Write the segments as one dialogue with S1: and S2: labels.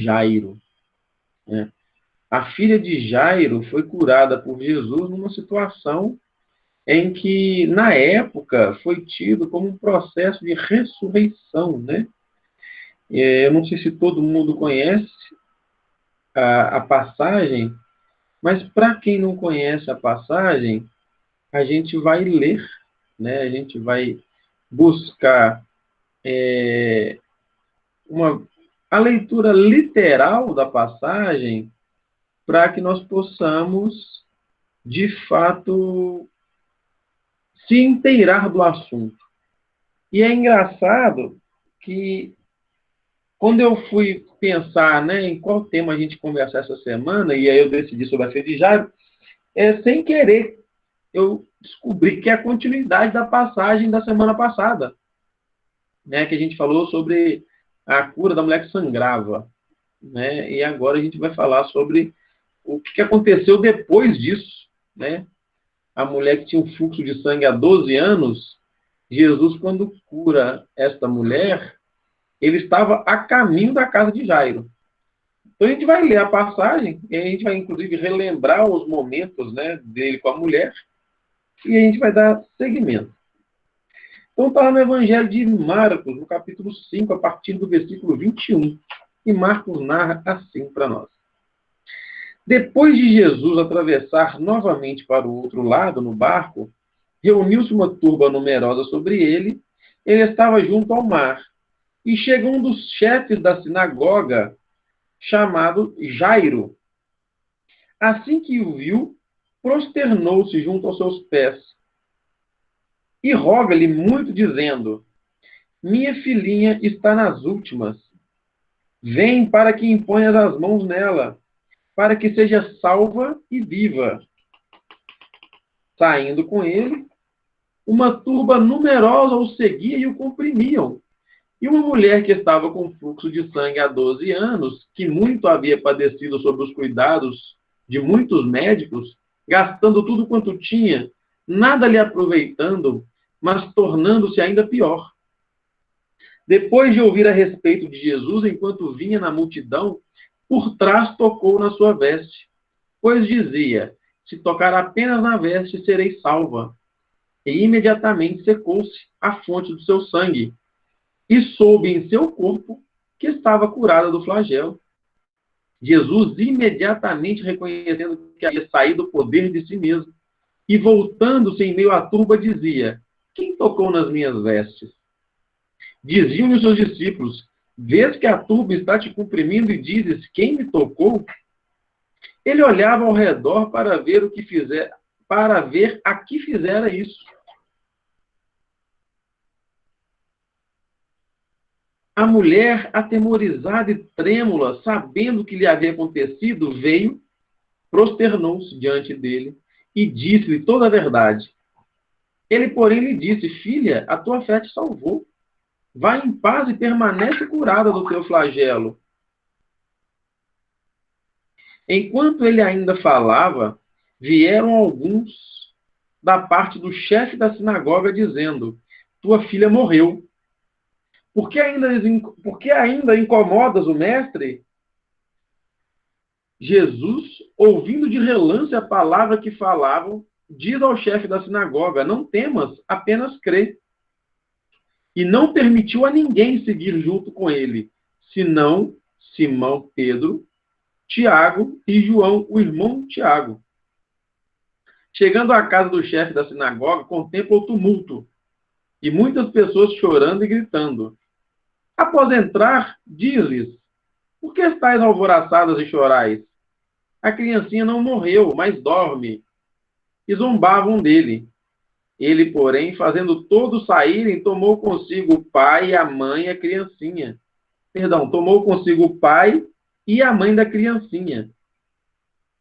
S1: Jairo, né? A filha de Jairo foi curada por Jesus numa situação em que, na época, foi tido como um processo de ressurreição, né? Eu não sei se todo mundo conhece a passagem, mas para quem não conhece a passagem, a gente vai ler, né? A gente vai buscar uma, a leitura literal da passagem para que nós possamos, de fato, se inteirar do assunto. E é engraçado que, quando eu fui pensar, né, em qual tema a gente conversar essa semana, e aí eu decidi sobre a filha de Jairo, sem querer, eu descobri que é a continuidade da passagem da semana passada, né, que a gente falou sobre a cura da mulher que sangrava, né, e agora a gente vai falar sobre o que aconteceu depois disso, né? A mulher que tinha um fluxo de sangue há 12 anos, Jesus, quando cura esta mulher, ele estava a caminho da casa de Jairo. Então a gente vai ler a passagem, e a gente vai inclusive relembrar os momentos, né, dele com a mulher, e a gente vai dar seguimento. Então está lá no Evangelho de Marcos, no capítulo 5, a partir do versículo 21. E Marcos narra assim para nós. Depois de Jesus atravessar novamente para o outro lado no barco, reuniu-se uma turba numerosa sobre ele. Ele estava junto ao mar. E chegou um dos chefes da sinagoga, chamado Jairo. Assim que o viu, prosternou-se junto aos seus pés e roga-lhe muito, dizendo: Minha filhinha está nas últimas. Vem para que imponhas as mãos nela, para que seja salva e viva. Saindo com ele, uma turba numerosa o seguia e o comprimiam. E uma mulher que estava com fluxo de sangue há 12 anos, que muito havia padecido sob os cuidados de muitos médicos, gastando tudo quanto tinha, nada lhe aproveitando, mas tornando-se ainda pior. Depois de ouvir a respeito de Jesus, enquanto vinha na multidão, por trás tocou na sua veste, pois dizia: se tocar apenas na veste, serei salva. E imediatamente secou-se a fonte do seu sangue, e soube em seu corpo que estava curada do flagelo. Jesus, imediatamente reconhecendo que havia saído do poder de si mesmo, e voltando-se em meio à turba, dizia: quem tocou nas minhas vestes? Diziam-lhe os seus discípulos: vês que a turba está te comprimindo e dizes: quem me tocou? Ele olhava ao redor para ver o que fizer, para ver a que fizera isso. A mulher, atemorizada e trêmula, sabendo o que lhe havia acontecido, veio, prosternou-se diante dele e disse-lhe toda a verdade. Ele, porém, lhe disse: filha, a tua fé te salvou. Vai em paz e permanece curada do teu flagelo. Enquanto ele ainda falava, vieram alguns da parte do chefe da sinagoga, dizendo: tua filha morreu. Por que ainda incomodas o mestre? Jesus, ouvindo de relance a palavra que falavam, diz ao chefe da sinagoga: não temas, apenas crê. E não permitiu a ninguém seguir junto com ele, senão Simão Pedro, Tiago e João, o irmão Tiago. Chegando à casa do chefe da sinagoga, contempla o tumulto e muitas pessoas chorando e gritando. Após entrar, diz-lhes: por que estáis alvoroçadas e chorais? A criancinha não morreu, mas dorme. E zombavam dele. Ele, porém, fazendo todos saírem, tomou consigo o pai, a mãe e a criancinha. Perdão, tomou consigo o pai e a mãe da criancinha.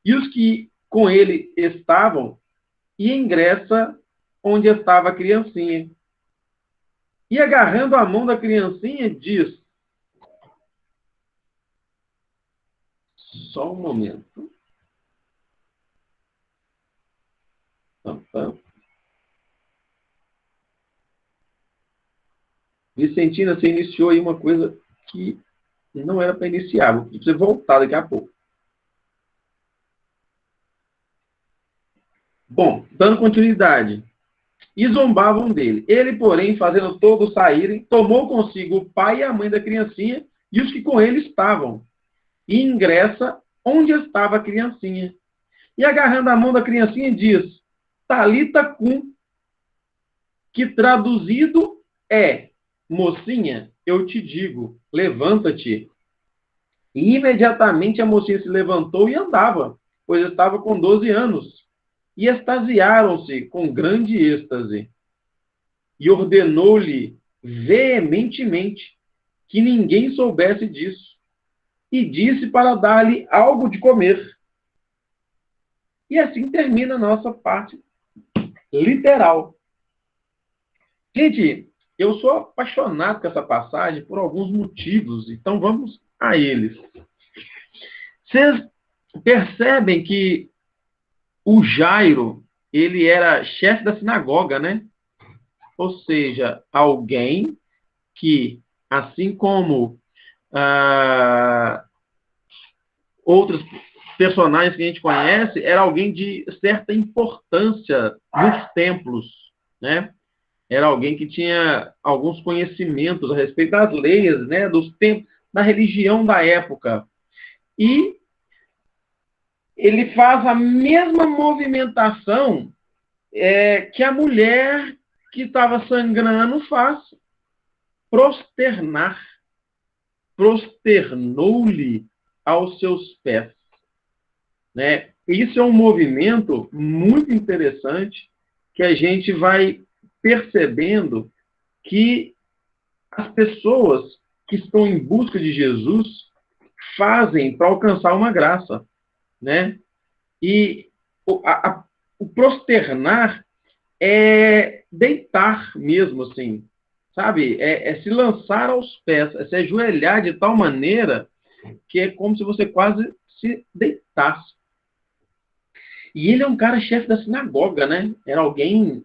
S1: E os que com ele estavam, e ingressa onde estava a criancinha. E agarrando a mão da criancinha, diz: só um momento. Vicentina, você iniciou aí uma coisa que não era para iniciar. Vou pedir para você voltar daqui a pouco. Bom, dando continuidade. E zombavam dele. Ele, porém, fazendo todos saírem, tomou consigo o pai e a mãe da criancinha e os que com ele estavam. E ingressa onde estava a criancinha. E agarrando a mão da criancinha, diz: Talita cum, que traduzido é: mocinha, eu te digo, levanta-te. E imediatamente a mocinha se levantou e andava, pois estava com 12 anos. E extasiaram-se com grande êxtase. E ordenou-lhe veementemente que ninguém soubesse disso. E disse para dar-lhe algo de comer. E assim termina a nossa parte literal. Gente, eu sou apaixonado com essa passagem por alguns motivos, então vamos a eles. Vocês percebem que o Jairo, ele era chefe da sinagoga, né? Ou seja, alguém que, assim como outros personagens que a gente conhece, era alguém de certa importância nos templos, né? Era alguém que tinha alguns conhecimentos a respeito das leis, né? Dos tempos, da religião da época. E ele faz a mesma movimentação que a mulher que estava sangrando faz, prosternar. Prosternou-lhe aos seus pés. Né? Isso é um movimento muito interessante que a gente vai percebendo que as pessoas que estão em busca de Jesus fazem para alcançar uma graça. Né? E o prosternar é deitar mesmo, assim, sabe? É se lançar aos pés, é se ajoelhar de tal maneira que é como se você quase se deitasse. E ele é um cara chefe da sinagoga, né? Era alguém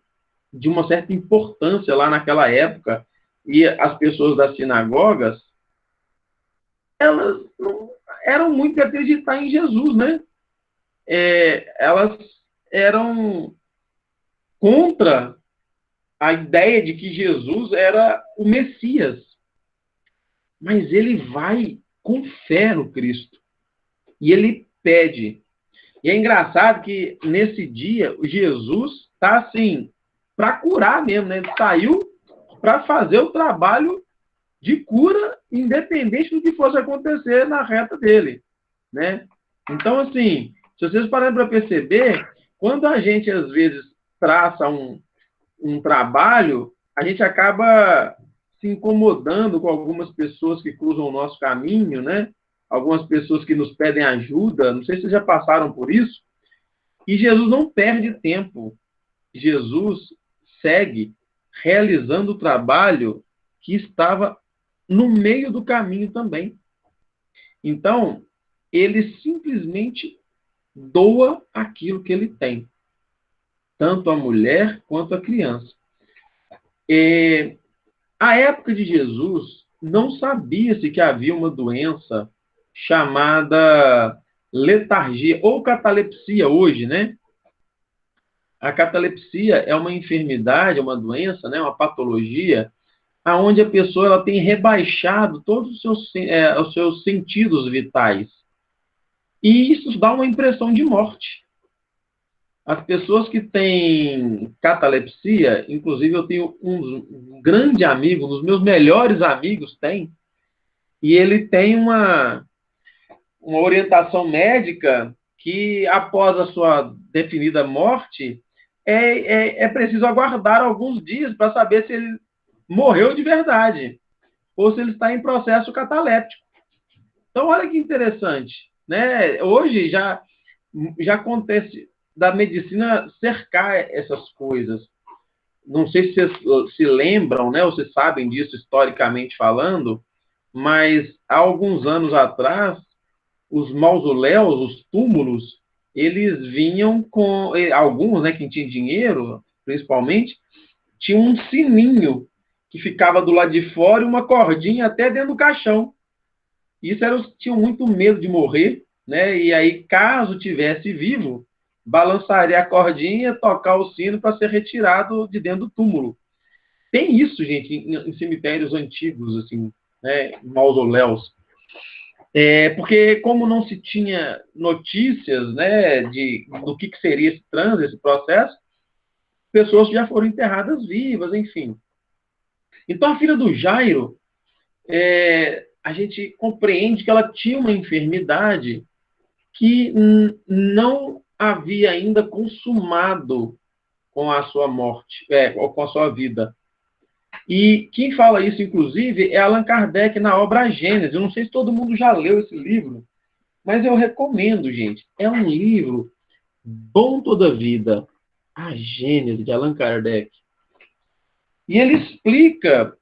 S1: de uma certa importância lá naquela época. E as pessoas das sinagogas, elas não eram muito de acreditar em Jesus, né? Elas eram contra a ideia de que Jesus era o Messias. Mas ele vai com fé no Cristo. E ele pede. E é engraçado que nesse dia, Jesus está assim, para curar mesmo, né? Ele saiu para fazer o trabalho de cura, independente do que fosse acontecer na reta dele, né? Então, assim, se vocês pararem para perceber, quando a gente, às vezes, traça um trabalho, a gente acaba se incomodando com algumas pessoas que cruzam o nosso caminho, né? Algumas pessoas que nos pedem ajuda, não sei se vocês já passaram por isso, e Jesus não perde tempo. Jesus segue realizando o trabalho que estava no meio do caminho também. Então, ele simplesmente doa aquilo que ele tem, tanto a mulher quanto a criança. A época de Jesus, não sabia-se que havia uma doença chamada letargia, ou catalepsia hoje, né? A catalepsia é uma enfermidade, uma doença, né? Uma patologia, onde a pessoa ela tem rebaixado todos os seus sentidos vitais. E isso dá uma impressão de morte. As pessoas que têm catalepsia, inclusive eu tenho um grande amigo, um dos meus melhores amigos tem, e ele tem uma orientação médica que, após a sua definida morte, é preciso aguardar alguns dias para saber se ele morreu de verdade ou se ele está em processo cataléptico. Então, olha que interessante. Né? Hoje já acontece da medicina cercar essas coisas. Não sei se vocês se lembram, né, ou se sabem disso historicamente falando, mas há alguns anos atrás, os mausoléus, os túmulos, eles vinham com... Alguns, né, quem tinha dinheiro, principalmente, tinha um sininho que ficava do lado de fora e uma cordinha até dentro do caixão. Isso eram os que tinham muito medo de morrer, né? E aí, caso tivesse vivo, balançaria a cordinha, tocar o sino para ser retirado de dentro do túmulo. Tem isso, gente, em cemitérios antigos, assim, né? Em mausoléus. Porque como não se tinha notícias, né, do que seria esse transe, esse processo, pessoas já foram enterradas vivas, enfim. Então, a filha do Jairo, a gente compreende que ela tinha uma enfermidade que não havia ainda consumado com a sua morte, ou com a sua vida. E quem fala isso, inclusive, é Allan Kardec na obra A Gênese. Eu não sei se todo mundo já leu esse livro, mas eu recomendo, gente. É um livro bom toda a vida. A Gênese, de Allan Kardec. E ele explica,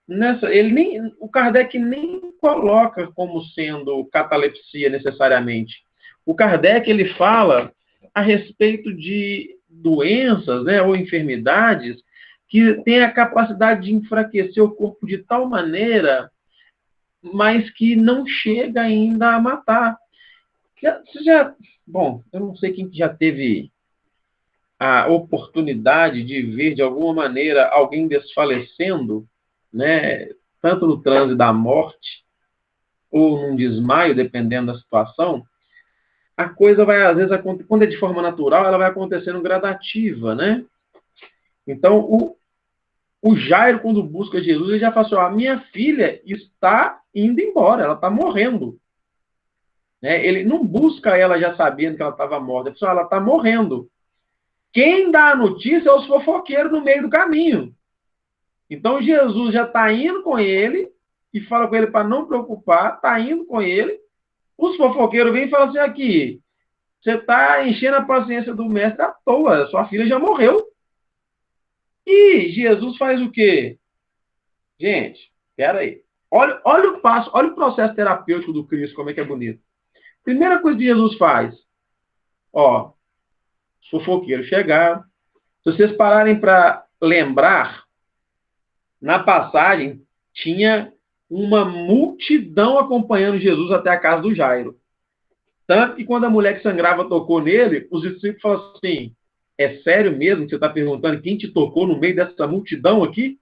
S1: o Kardec nem coloca como sendo catalepsia necessariamente. O Kardec ele fala a respeito de doenças, né, ou enfermidades que têm a capacidade de enfraquecer o corpo de tal maneira, mas que não chega ainda a matar. Bom, eu não sei quem já teve a oportunidade de ver, de alguma maneira, alguém desfalecendo, né, tanto no transe da morte ou num desmaio, dependendo da situação, a coisa vai, às vezes, quando é de forma natural, ela vai acontecendo gradativa, né? Então, o Jairo, quando busca Jesus, ele já fala assim, a minha filha está indo embora, ela está morrendo. Né? Ele não busca ela já sabendo que ela estava morta, ele fala, ela está morrendo. Quem dá a notícia é os fofoqueiros no meio do caminho. Então, Jesus já está indo com ele e fala com ele para não preocupar, está indo com ele. Os fofoqueiros vêm e falam assim, aqui, você está enchendo a paciência do mestre à toa, sua filha já morreu. E Jesus faz o quê? Gente, espera aí. Olha o passo, olha o processo terapêutico do Cristo, como é que é bonito. Primeira coisa que Jesus faz, ó, os fofoqueiros chegaram. Se vocês pararem para lembrar, na passagem, tinha uma multidão acompanhando Jesus até a casa do Jairo. Tanto que quando a mulher que sangrava tocou nele, os discípulos falaram assim, é sério mesmo que você está perguntando quem te tocou no meio dessa multidão aqui?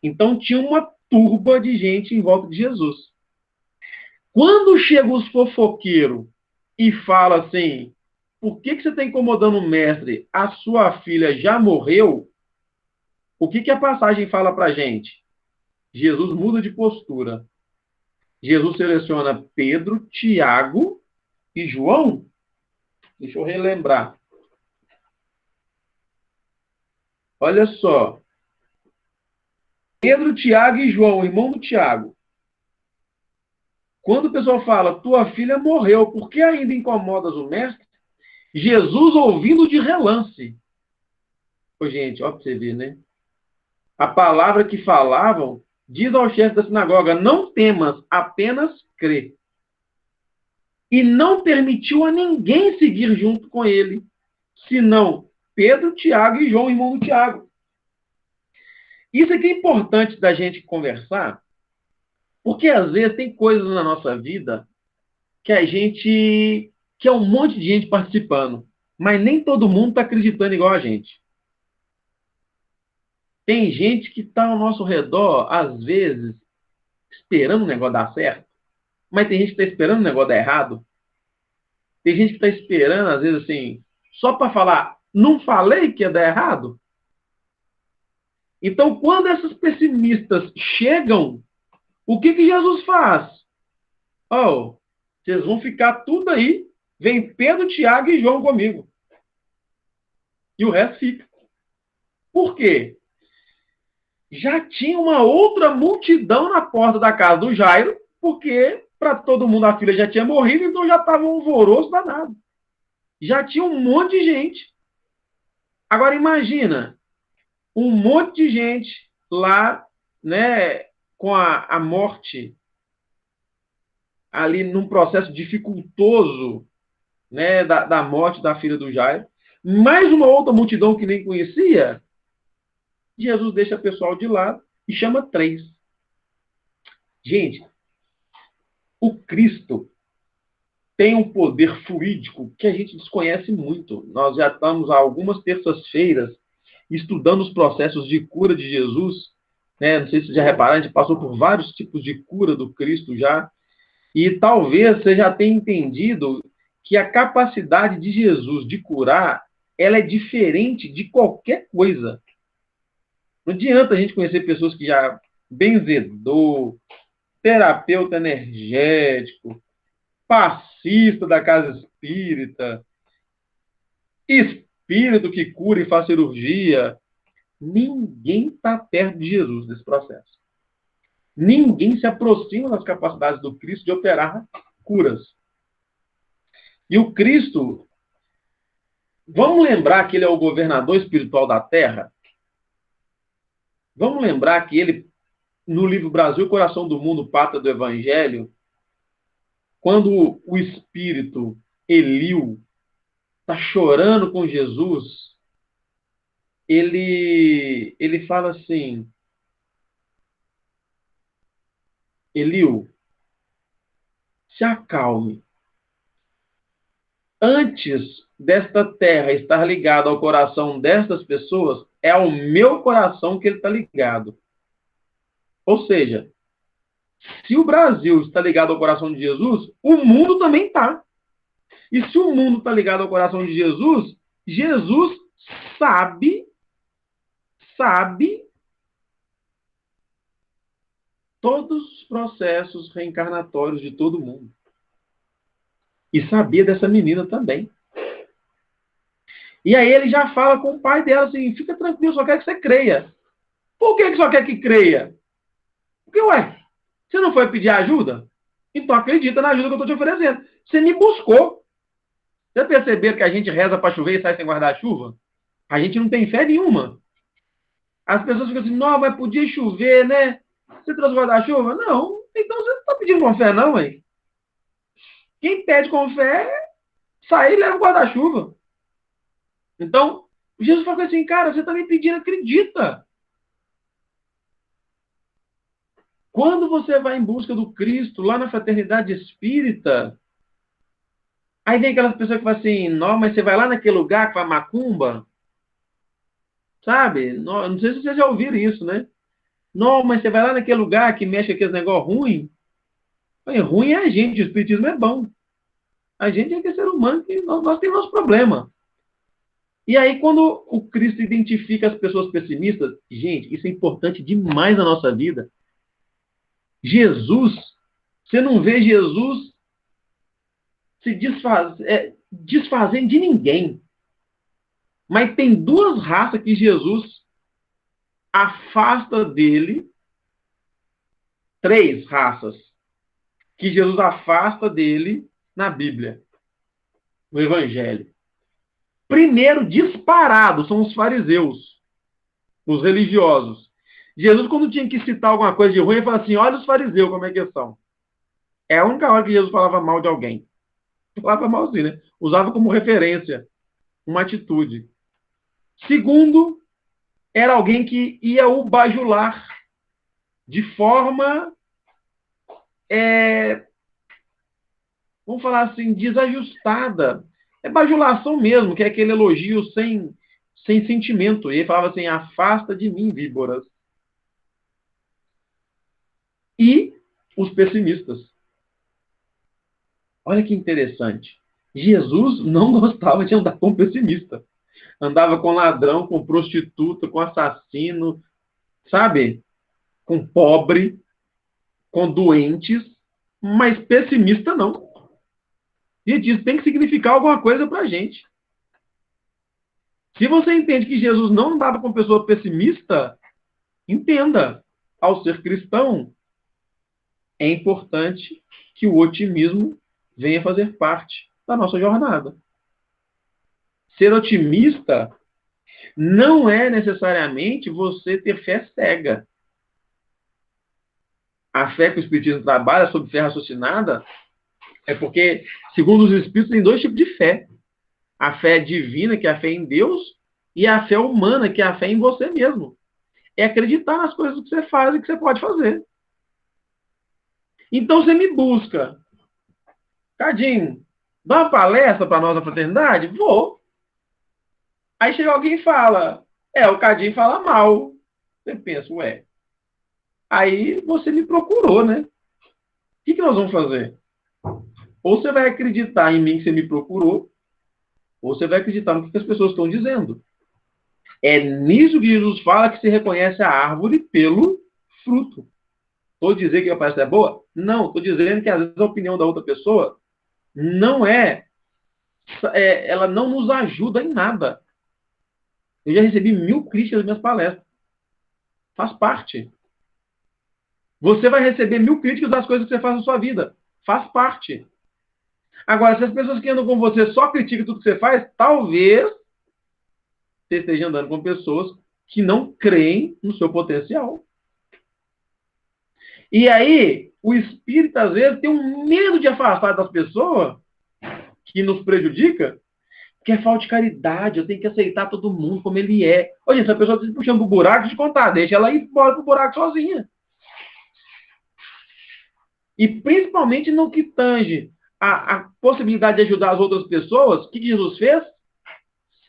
S1: Então tinha uma turba de gente em volta de Jesus. Quando chegam os fofoqueiros e fala assim, por que você está incomodando o mestre? A sua filha já morreu? O que a passagem fala para a gente? Jesus muda de postura. Jesus seleciona Pedro, Tiago e João. Deixa eu relembrar. Olha só. Pedro, Tiago e João, irmão do Tiago. Quando o pessoal fala, tua filha morreu, por que ainda incomodas o mestre? Jesus ouvindo de relance. Ô, gente, ó pra você ver, né? A palavra que falavam diz ao chefe da sinagoga, não temas, apenas crê. E não permitiu a ninguém seguir junto com ele, senão Pedro, Tiago e João, irmão do Tiago. Isso aqui é importante da gente conversar, porque às vezes tem coisas na nossa vida que que é um monte de gente participando, mas nem todo mundo está acreditando igual a gente. Tem gente que está ao nosso redor, às vezes, esperando o negócio dar certo, mas tem gente que está esperando o negócio dar errado. Tem gente que está esperando, às vezes, assim, só para falar, não falei que ia dar errado? Então, quando essas pessimistas chegam, o que Jesus faz? Oh, vocês vão ficar tudo aí. Vem Pedro, Tiago e João comigo. E o resto fica. Por quê? Já tinha uma outra multidão na porta da casa do Jairo, porque para todo mundo a filha já tinha morrido, então já estava um alvoroço danado. Já tinha um monte de gente. Agora imagina, um monte de gente lá, né, com a morte ali num processo dificultoso, né, da morte da filha do Jairo. Mais uma outra multidão que nem conhecia. Jesus deixa o pessoal de lado e chama 3. Gente, O Cristo tem um poder fluídico que a gente desconhece muito. Nós já estamos há algumas terças-feiras estudando os processos de cura de Jesus, né? Não sei se vocês já repararam, a gente passou por vários tipos de cura do Cristo já, e talvez você já tenha entendido que a capacidade de Jesus de curar, ela é diferente de qualquer coisa. Não adianta a gente conhecer pessoas que já benzedor, terapeuta energético, passista da casa espírita, espírito que cura e faz cirurgia. Ninguém está perto de Jesus nesse processo. Ninguém se aproxima das capacidades do Cristo de operar curas. E o Cristo, vamos lembrar que ele é o governador espiritual da Terra? Vamos lembrar que ele, no livro Brasil, Coração do Mundo, Pátria do Evangelho, quando o espírito Eliu está chorando com Jesus, ele fala assim: Eliu, se acalme. Antes desta terra estar ligada ao coração destas pessoas, é ao meu coração que ele está ligado. Ou seja, se o Brasil está ligado ao coração de Jesus, o mundo também está. E se o mundo está ligado ao coração de Jesus, Jesus sabe todos os processos reencarnatórios de todo mundo. E sabia dessa menina também. E aí ele já fala com o pai dela assim: fica tranquilo, só quero que você creia. Por que só quer que creia? Porque, ué, você não foi pedir ajuda? Então acredita na ajuda que eu estou te oferecendo. Você me buscou. Já perceberam que a gente reza para chover e sai sem guarda-chuva? A gente não tem fé nenhuma. As pessoas ficam assim: não, mas podia chover, né? Você trouxe guarda-chuva? Não. Então você não está pedindo com fé, não, hein? Quem pede com fé, sai e leva o guarda-chuva. Então, Jesus falou assim: cara, você está me pedindo, acredita. Quando você vai em busca do Cristo, lá na fraternidade espírita, aí vem aquelas pessoas que falam assim: não, mas você vai lá naquele lugar com a macumba? Sabe? Não sei se vocês já ouviram isso, né? Não, mas você vai lá naquele lugar que mexe com aqueles negócios ruins? Ruim é a gente, o espiritismo é bom. A gente é que é ser humano, que nós temos nosso problema. E aí, quando o Cristo identifica as pessoas pessimistas, gente, isso é importante demais na nossa vida. Jesus, você não vê Jesus se desfazendo de ninguém. Mas tem duas raças que Jesus afasta dele, três raças que Jesus afasta dele na Bíblia, no Evangelho. Primeiro, disparado, são os fariseus, os religiosos. Jesus, quando tinha que citar alguma coisa de ruim, ele falava assim: olha os fariseus, como é que são. É a única hora que Jesus falava mal de alguém. Falava mal assim, né? Usava como referência uma atitude. Segundo, era alguém que ia o bajular de forma, vamos falar assim, desajustada. É bajulação mesmo, que é aquele elogio sem sentimento. E ele falava assim: afasta de mim, víboras. E os pessimistas. Olha que interessante. Jesus não gostava de andar com pessimista. Andava com ladrão, com prostituta, com assassino, sabe? Com pobre, com doentes, mas pessimista não. E isso tem que significar alguma coisa para a gente. Se você entende que Jesus não andava com pessoa pessimista, entenda, ao ser cristão, é importante que o otimismo venha fazer parte da nossa jornada. Ser otimista não é necessariamente você ter fé cega. A fé que o Espiritismo trabalha sobre fé raciocinada é porque, segundo os Espíritos, tem dois tipos de fé. A fé divina, que é a fé em Deus, e a fé humana, que é a fé em você mesmo. É acreditar nas coisas que você faz e que você pode fazer. Então você me busca. Cadinho, dá uma palestra para a nossa fraternidade? Vou. Aí chega alguém e fala, o Cadinho fala mal. Você pensa, ué. Aí você me procurou, né? O que nós vamos fazer? Ou você vai acreditar em mim que você me procurou, ou você vai acreditar no que as pessoas estão dizendo. É nisso que Jesus fala que se reconhece a árvore pelo fruto. Estou dizendo que a palestra é boa? Não, estou dizendo que às vezes a opinião da outra pessoa não ela não nos ajuda em nada. Eu já recebi 1000 críticas nas minhas palestras. Faz parte. Você vai receber 1000 críticas das coisas que você faz na sua vida. Faz parte. Agora, se as pessoas que andam com você só criticam tudo que você faz, talvez você esteja andando com pessoas que não creem no seu potencial. E aí, o espírito, às vezes, tem um medo de afastar das pessoas que nos prejudica, que é falta de caridade. Eu tenho que aceitar todo mundo como ele é. Olha, se a pessoa está se puxando pro buraco, de contar, deixa ela ir embora pro buraco sozinha. E principalmente no que tange a possibilidade de ajudar as outras pessoas, o que Jesus fez?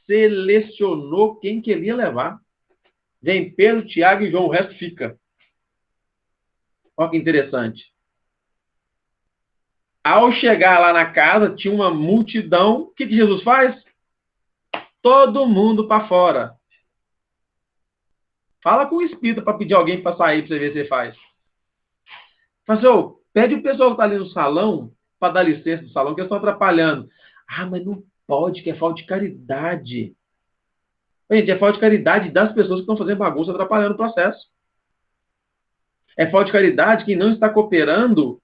S1: Selecionou quem queria levar. Vem Pedro, Tiago e João, o resto fica. Olha que interessante. Ao chegar lá na casa, tinha uma multidão. O que Jesus faz? Todo mundo para fora. Fala com o espírito para pedir alguém para sair para você ver se você faz. Pastor, pede o pessoal que está ali no salão para dar licença no salão, que eles estão atrapalhando. Ah, mas não pode, que é falta de caridade. Gente, é falta de caridade das pessoas que estão fazendo bagunça, atrapalhando o processo. É falta de caridade quem não está cooperando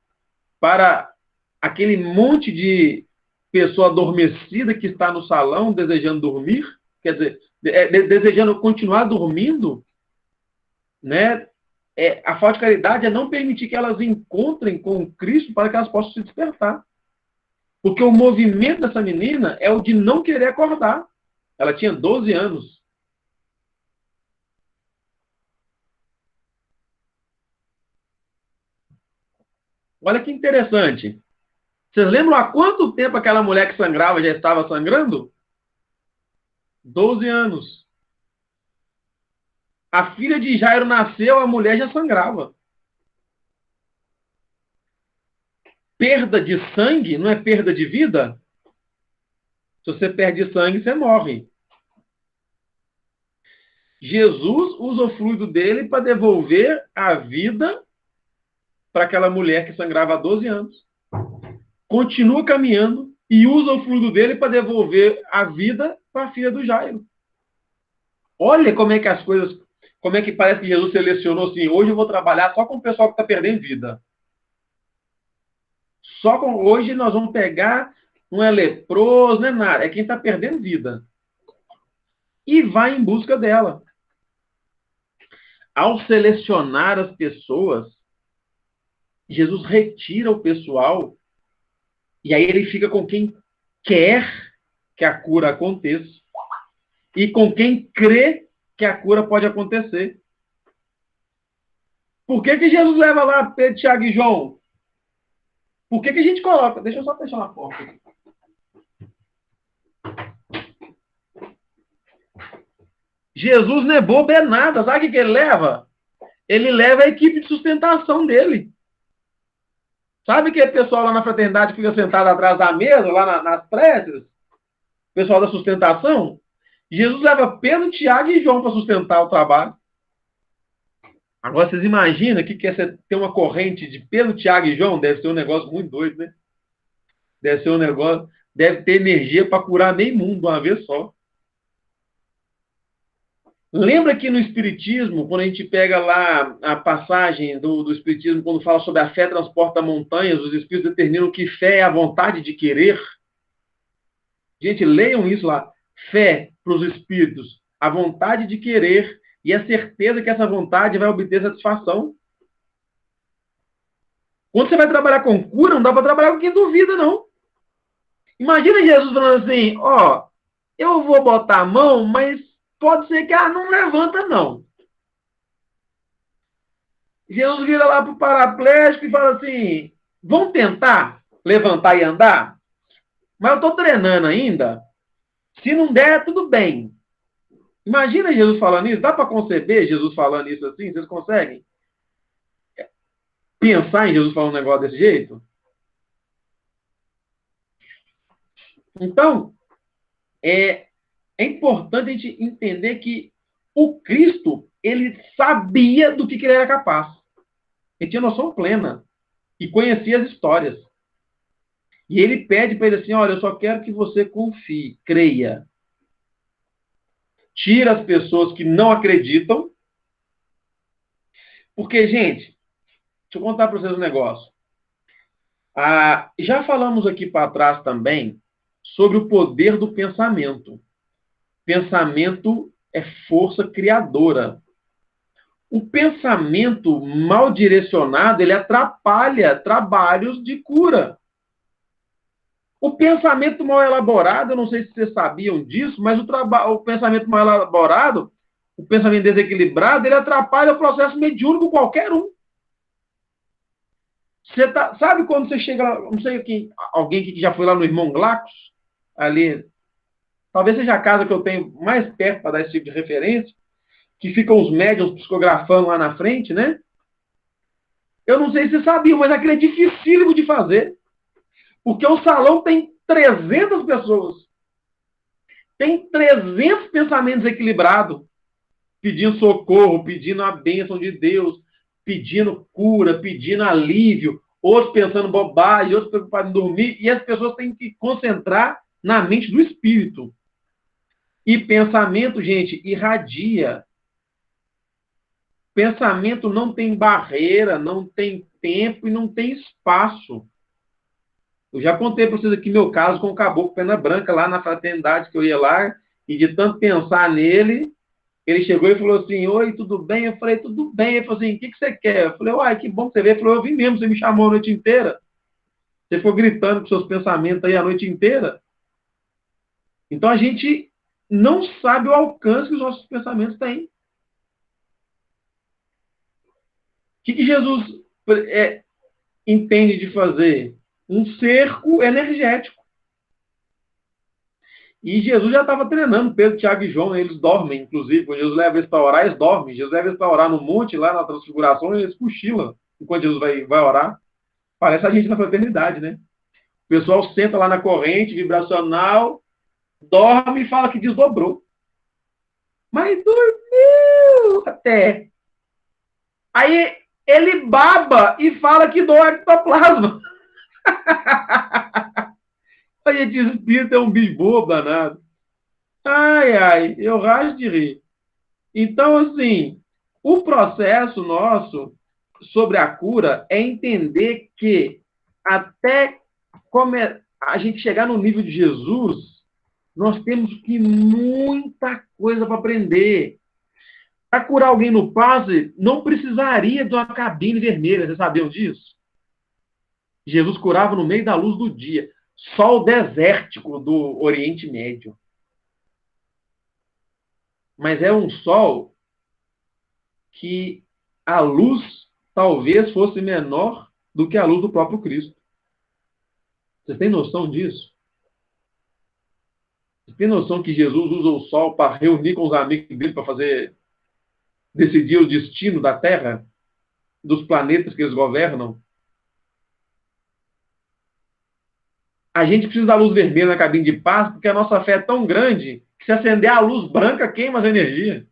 S1: para aquele monte de pessoa adormecida que está no salão desejando dormir, quer dizer, desejando continuar dormindo, né? A falta de caridade é não permitir que elas encontrem com Cristo para que elas possam se despertar. Porque o movimento dessa menina é o de não querer acordar. Ela tinha 12 anos. Olha que interessante. Vocês lembram há quanto tempo aquela mulher que sangrava já estava sangrando? 12 anos. A filha de Jairo nasceu, a mulher já sangrava. Perda de sangue não é perda de vida? Se você perde sangue, você morre. Jesus usa o fluido dele para devolver a vida para aquela mulher que sangrava há 12 anos. Continua caminhando e usa o fluido dele para devolver a vida para a filha do Jairo. Olha como é que as coisas, como é que parece que Jesus selecionou assim, hoje eu vou trabalhar só com o pessoal que está perdendo vida. Hoje nós vamos pegar, não é leproso, não é nada, é quem está perdendo vida. E vai em busca dela. Ao selecionar as pessoas, Jesus retira o pessoal e aí ele fica com quem quer que a cura aconteça e com quem crê que a cura pode acontecer. Por que Jesus leva lá Pedro, Tiago e João? Por que a gente coloca? Deixa eu só fechar uma porta aqui. Jesus não é bobo, é nada. Sabe o que ele leva? Ele leva a equipe de sustentação dele. Sabe aquele pessoal lá na fraternidade que fica sentado atrás da mesa, lá nas preces? Pessoal da sustentação? Jesus leva Pedro, Tiago e João para sustentar o trabalho. Agora, vocês imaginam que é ter uma corrente de Pedro, Tiago e João? Deve ser um negócio muito doido, né? Deve ser um negócio... Deve ter energia para curar meio mundo de uma vez só. Lembra que no Espiritismo, quando a gente pega lá a passagem do Espiritismo, quando fala sobre a fé transporta montanhas, os Espíritos determinam que fé é a vontade de querer? Gente, leiam isso lá. Fé para os Espíritos, a vontade de querer e a certeza que essa vontade vai obter satisfação. Quando você vai trabalhar com cura, não dá para trabalhar com quem duvida, não. Imagina Jesus falando assim, eu vou botar a mão, mas pode ser que não levanta, não. Jesus vira lá para o paraplégico e fala assim, vamos tentar levantar e andar? Mas eu estou treinando ainda. Se não der, tudo bem. Imagina Jesus falando isso. Dá para conceber Jesus falando isso assim? Vocês conseguem pensar em Jesus falando um negócio desse jeito? Então, é importante a gente entender que o Cristo, ele sabia do que ele era capaz. Ele tinha noção plena e conhecia as histórias. E ele pede para ele assim, olha, eu só quero que você confie, creia. Tira as pessoas que não acreditam. Porque, gente, deixa eu contar para vocês um negócio. Já falamos aqui para trás também sobre o poder do pensamento. Pensamento é força criadora. O pensamento mal direcionado, ele atrapalha trabalhos de cura. O pensamento mal elaborado, eu não sei se vocês sabiam disso, mas o pensamento mal elaborado, o pensamento desequilibrado, ele atrapalha o processo mediúnico qualquer um. Sabe quando você chega lá, não sei quem, alguém que já foi lá no Irmão Glacos, ali, talvez seja a casa que eu tenho mais perto para dar esse tipo de referência, que ficam os médiuns psicografando lá na frente, né? Eu não sei se vocês sabiam, mas aquilo é dificílimo de fazer. Porque o salão tem 300 pessoas. Tem 300 pensamentos equilibrados, pedindo socorro, pedindo a bênção de Deus, pedindo cura, pedindo alívio, outros pensando bobagem, outros preocupados em dormir, e as pessoas têm que concentrar na mente do espírito. E pensamento, gente, irradia. Pensamento não tem barreira, não tem tempo e não tem espaço. Eu já contei para vocês aqui meu caso com o Caboclo Pena Branca, lá na fraternidade que eu ia lá, e de tanto pensar nele, ele chegou e falou assim, oi, tudo bem? Eu falei, tudo bem. Ele falou assim, o que você quer? Eu falei, uai, que bom que você veio. Ele falou, eu vim mesmo, você me chamou a noite inteira. Você ficou gritando com seus pensamentos aí a noite inteira. Então a gente não sabe o alcance que os nossos pensamentos têm. O que Jesus entende de fazer? Um cerco energético. E Jesus já estava treinando Pedro, Tiago e João, eles dormem, inclusive. Quando Jesus leva eles para orar, eles dormem. Jesus leva eles para orar no monte, lá na transfiguração, e eles cochilam enquanto Jesus vai orar. Parece a gente na fraternidade, né? O pessoal senta lá na corrente vibracional, dorme e fala que desdobrou. Mas dormiu até. Aí ele baba e fala que doa ectoplasma. A gente espírita é um bicho bobo danado. Ai, ai, eu racho de rir. Então, assim, o processo nosso sobre a cura é entender que até a gente chegar no nível de Jesus, nós temos que muita coisa para aprender. Para curar alguém no passe, não precisaria de uma cabine vermelha, vocês sabiam disso? Jesus curava no meio da luz do dia. Sol desértico do Oriente Médio. Mas é um sol que a luz talvez fosse menor do que a luz do próprio Cristo. Vocês têm noção disso? Vocês têm noção que Jesus usa o sol para reunir com os amigos dele para decidir o destino da Terra, dos planetas que eles governam? A gente precisa da luz vermelha na cabine de paz porque a nossa fé é tão grande que se acender a luz branca queima as energias.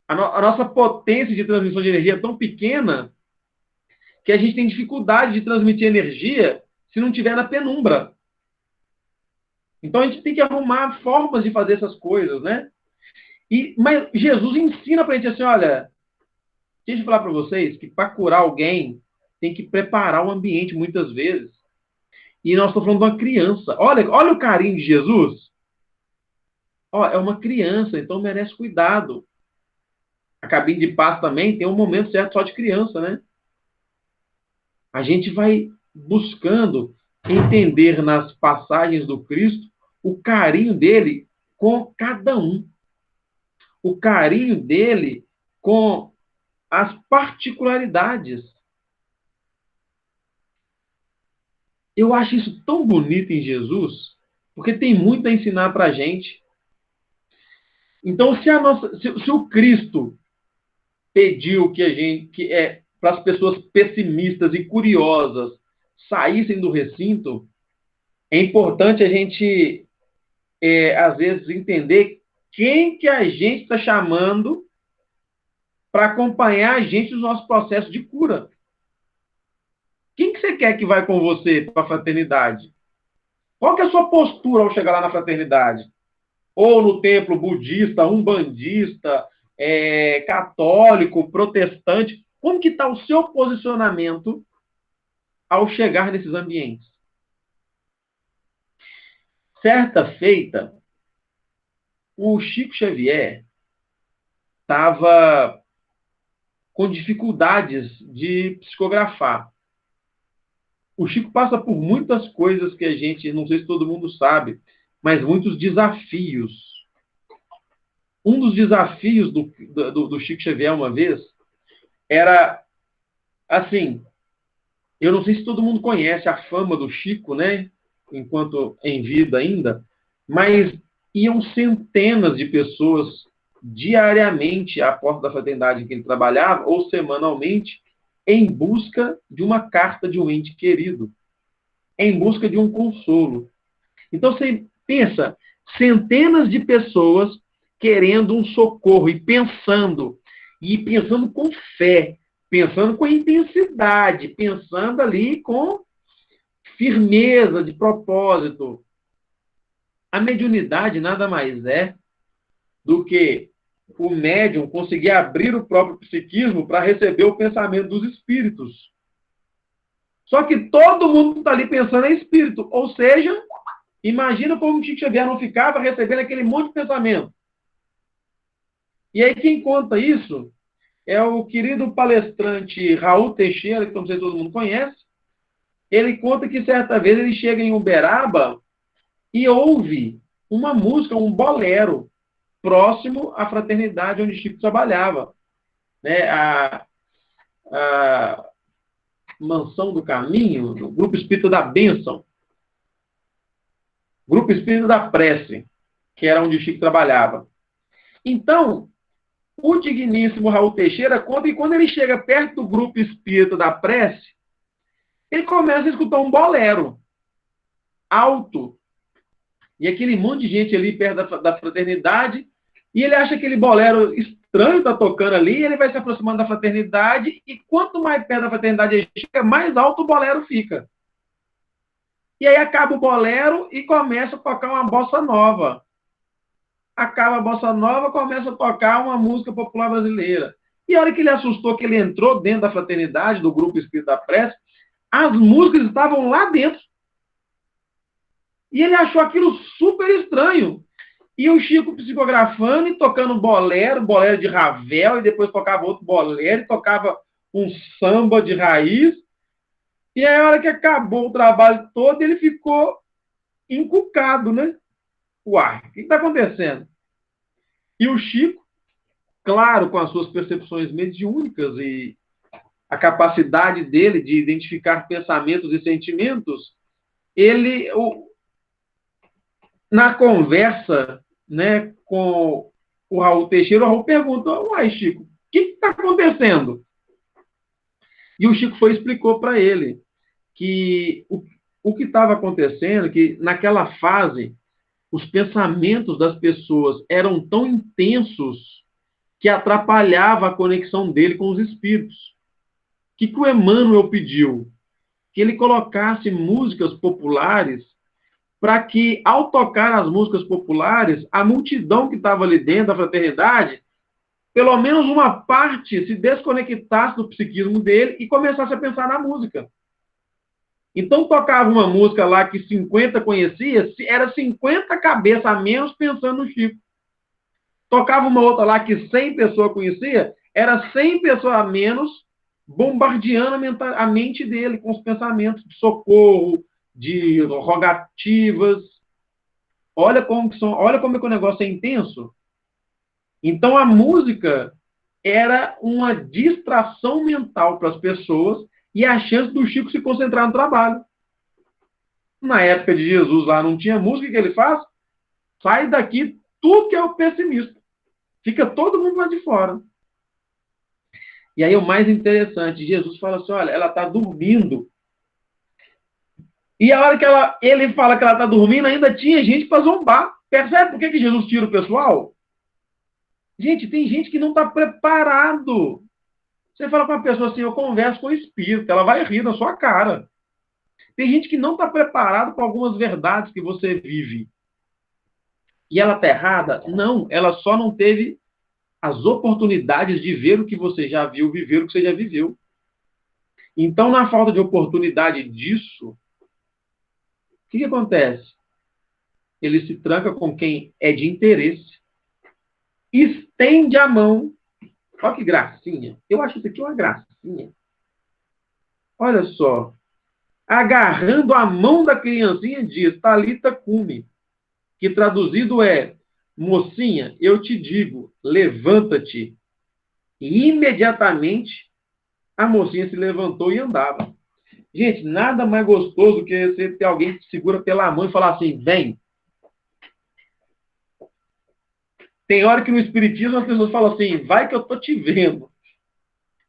S1: A nossa potência de transmissão de energia é tão pequena que a gente tem dificuldade de transmitir energia se não tiver na penumbra. Então a gente tem que arrumar formas de fazer essas coisas, né? Mas Jesus ensina pra gente assim, olha, deixa eu falar para vocês que para curar alguém tem que preparar o ambiente muitas vezes. E nós estamos falando de uma criança. Olha o carinho de Jesus. É uma criança, então merece cuidado. A cabine de paz também tem um momento certo só de criança, né? A gente vai buscando entender nas passagens do Cristo o carinho dele com cada um. O carinho dele com as particularidades. Eu acho isso tão bonito em Jesus, porque tem muito a ensinar para a gente. Então, se o Cristo pediu que a gente, para as pessoas pessimistas e curiosas saíssem do recinto, é importante a gente, às vezes, entender quem que a gente está chamando para acompanhar a gente no nosso processo de cura. Quem que você quer que vai com você para a fraternidade? Qual que é a sua postura ao chegar lá na fraternidade? Ou no templo budista, umbandista, católico, protestante? Como que está o seu posicionamento ao chegar nesses ambientes? Certa feita, o Chico Xavier estava com dificuldades de psicografar. O Chico passa por muitas coisas que a gente, não sei se todo mundo sabe, mas muitos desafios. Um dos desafios do Chico Xavier uma vez era, assim, eu não sei se todo mundo conhece a fama do Chico, né? Enquanto em vida ainda, mas iam centenas de pessoas diariamente à porta da fraternidade em que ele trabalhava, ou semanalmente, em busca de uma carta de um ente querido, em busca de um consolo. Então, você pensa, centenas de pessoas querendo um socorro e pensando com fé, pensando com intensidade, pensando ali com firmeza de propósito. A mediunidade nada mais é do que o médium conseguir abrir o próprio psiquismo para receber o pensamento dos espíritos. Só que todo mundo está ali pensando em espírito. Ou seja, imagina como o Chico Xavier não ficava recebendo aquele monte de pensamento. E aí quem conta isso é o querido palestrante Raul Teixeira, que não sei se todo mundo conhece. Ele conta que certa vez ele chega em Uberaba e ouve uma música, um bolero, próximo à fraternidade onde Chico trabalhava. Né? A Mansão do Caminho, do Grupo Espírita da Bênção, Grupo Espírita da Prece, que era onde Chico trabalhava. Então, o digníssimo Raul Teixeira conta que quando ele chega perto do Grupo Espírita da Prece, ele começa a escutar um bolero alto. E aquele monte de gente ali perto da fraternidade, e ele acha aquele bolero estranho está tocando ali, ele vai se aproximando da fraternidade, e quanto mais perto da fraternidade ele chega, mais alto o bolero fica. E aí acaba o bolero e começa a tocar uma bossa nova. Acaba a bossa nova, começa a tocar uma música popular brasileira. E a hora que ele assustou, que ele entrou dentro da fraternidade, do Grupo Espírita da Prece, as músicas estavam lá dentro. E ele achou aquilo super estranho. E o Chico psicografando e tocando bolero de Ravel, e depois tocava outro bolero, e tocava um samba de raiz. E aí, a hora que acabou o trabalho todo, ele ficou encucado, né? Uai, o que está acontecendo? E o Chico, claro, com as suas percepções mediúnicas e a capacidade dele de identificar pensamentos e sentimentos, ele, na conversa, né, com o Raul Teixeira, o Raul pergunta: uai, Chico, o que está acontecendo? E o Chico foi e explicou para ele que o que estava acontecendo, que naquela fase, os pensamentos das pessoas eram tão intensos que atrapalhava a conexão dele com os espíritos. O que o Emmanuel pediu? Que ele colocasse músicas populares para que, ao tocar as músicas populares, a multidão que estava ali dentro da fraternidade, pelo menos uma parte se desconectasse do psiquismo dele e começasse a pensar na música. Então, tocava uma música lá que 50 conhecia, era 50 cabeças a menos pensando no Chico. Tocava uma outra lá que 100 pessoas conhecia, era 100 pessoas a menos bombardeando a mente dele com os pensamentos de socorro, de rogativas. Olha como é que o negócio é intenso. Então, a música era uma distração mental para as pessoas e a chance do Chico se concentrar no trabalho. Na época de Jesus lá não tinha música, o que ele faz? Sai daqui tudo que é o pessimista. Fica todo mundo lá de fora. E aí o mais interessante, Jesus fala assim, olha, ela está dormindo. E a hora que ele fala que ela está dormindo, ainda tinha gente para zombar. Percebe por que Jesus tira o pessoal? Gente, tem gente que não está preparado. Você fala com uma pessoa assim, eu converso com o espírito, ela vai rir na sua cara. Tem gente que não está preparado para algumas verdades que você vive. E ela está errada? Não, ela só não teve as oportunidades de ver o que você já viu, viver o que você já viveu. Então, na falta de oportunidade disso, o que acontece? Ele se tranca com quem é de interesse, estende a mão. Olha que gracinha. Eu acho isso aqui uma gracinha. Olha só. Agarrando a mão da criancinha, diz, Talita cumi, que traduzido é, mocinha, eu te digo, levanta-te. E imediatamente a mocinha se levantou e andava. Gente, nada mais gostoso que você ter alguém que te segura pela mão e falar assim, vem. Tem hora que no Espiritismo as pessoas falam assim, vai que eu tô te vendo.